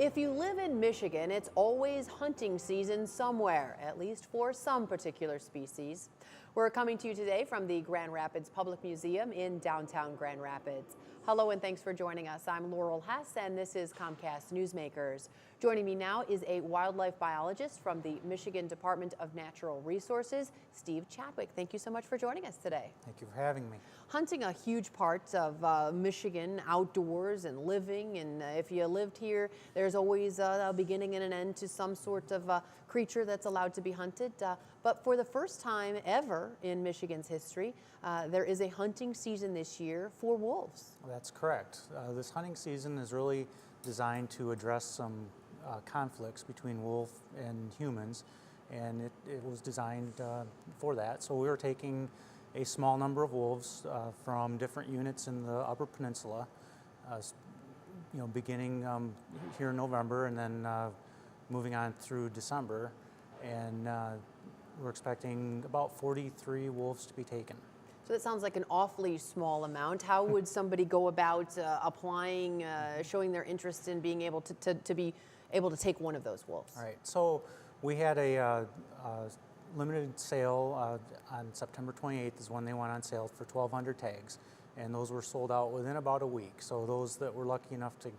If you live in Michigan, it's always hunting season somewhere, at least for some particular species. We're coming to you today from the Grand Rapids Public Museum in downtown Grand Rapids. Hello and thanks for joining us. I'm Laurel Hess and this is Comcast Newsmakers. Joining me now is a wildlife biologist from the Michigan Department of Natural Resources, Steve Chadwick. Thank you so much for joining us today. Thank you for having me. Hunting a huge part of Michigan outdoors and living, and if you lived here, there's always a beginning and an end to some sort of creature that's allowed to be hunted. But for the first time ever in Michigan's history, there is a hunting season this year for wolves. That's correct. This hunting season is really designed to address some conflicts between wolf and humans, and it was designed for that. So we were taking a small number of wolves from different units in the Upper Peninsula, beginning here in November and then moving on through December, and we're expecting about 43 wolves to be taken. So that sounds like an awfully small amount. How would somebody go about applying, showing their interest in being able to be able to take one of those wolves? All right, so we had a limited sale on September 28th is when they went on sale for 1,200 tags, and those were sold out within about a week. So those that were lucky enough to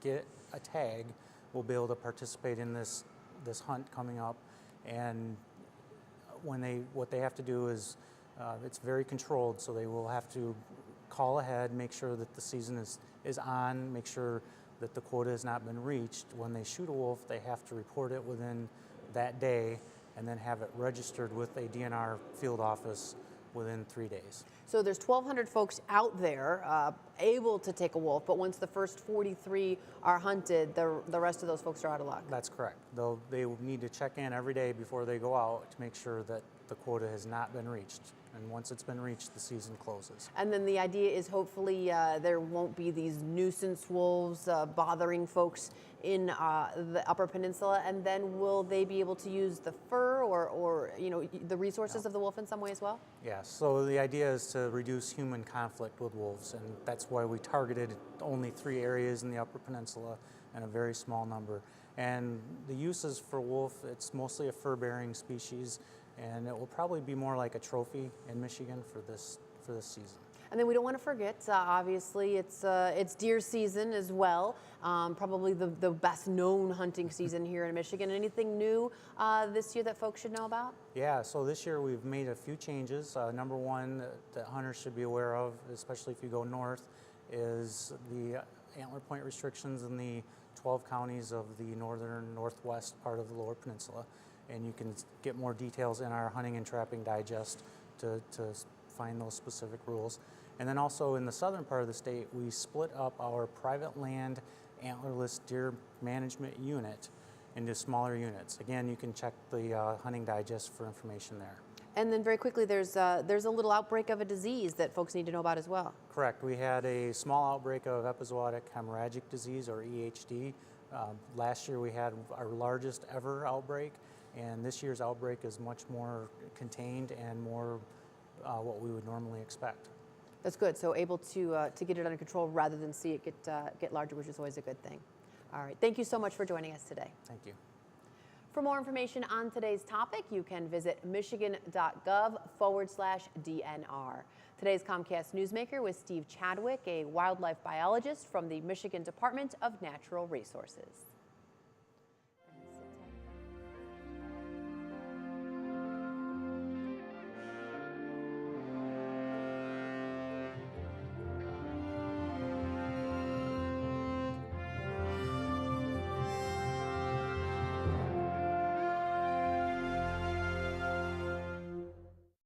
get a tag will be able to participate in this hunt coming up. And what they have to do is it's very controlled, so they will have to call ahead, make sure that the season is on, make sure that the quota has not been reached. When they shoot a wolf, they have to report it within that day and then have it registered with a DNR field office within 3 days. So there's 1,200 folks out there able to take a wolf, but once the first 43 are hunted, the rest of those folks are out of luck. That's correct. They will need to check in every day before they go out to make sure that the quota has not been reached. And once it's been reached, the season closes. And then the idea is hopefully there won't be these nuisance wolves bothering folks in the Upper Peninsula. And then will they be able to use the fur or the resources of the wolf in some way as well? Yeah, so the idea is to reduce human conflict with wolves, and that's why we targeted only 3 areas in the Upper Peninsula and a very small number. And the uses for wolf, it's mostly a fur-bearing species, and it will probably be more like a trophy in Michigan for this season. And then we don't want to forget, obviously, it's deer season as well. Probably the best known hunting season here in Michigan. Anything new this year that folks should know about? Yeah, so this year we've made a few changes. Number one that hunters should be aware of, especially if you go north, is the antler point restrictions in the 12 counties of the northwest part of the Lower Peninsula. And you can get more details in our Hunting and Trapping Digest to find those specific rules. And then also in the southern part of the state, we split up our private land antlerless deer management unit into smaller units. Again, you can check the Hunting Digest for information there. And then very quickly, there's a little outbreak of a disease that folks need to know about as well. Correct. We had a small outbreak of epizootic hemorrhagic disease, or EHD. Last year we had our largest ever outbreak, and this year's outbreak is much more contained and more what we would normally expect. That's good. So able to get it under control rather than see it get larger, which is always a good thing. All right. Thank you so much for joining us today. Thank you. For more information on today's topic, you can visit michigan.gov/DNR. Today's Comcast Newsmaker was Steve Chadwick, a wildlife biologist from the Michigan Department of Natural Resources.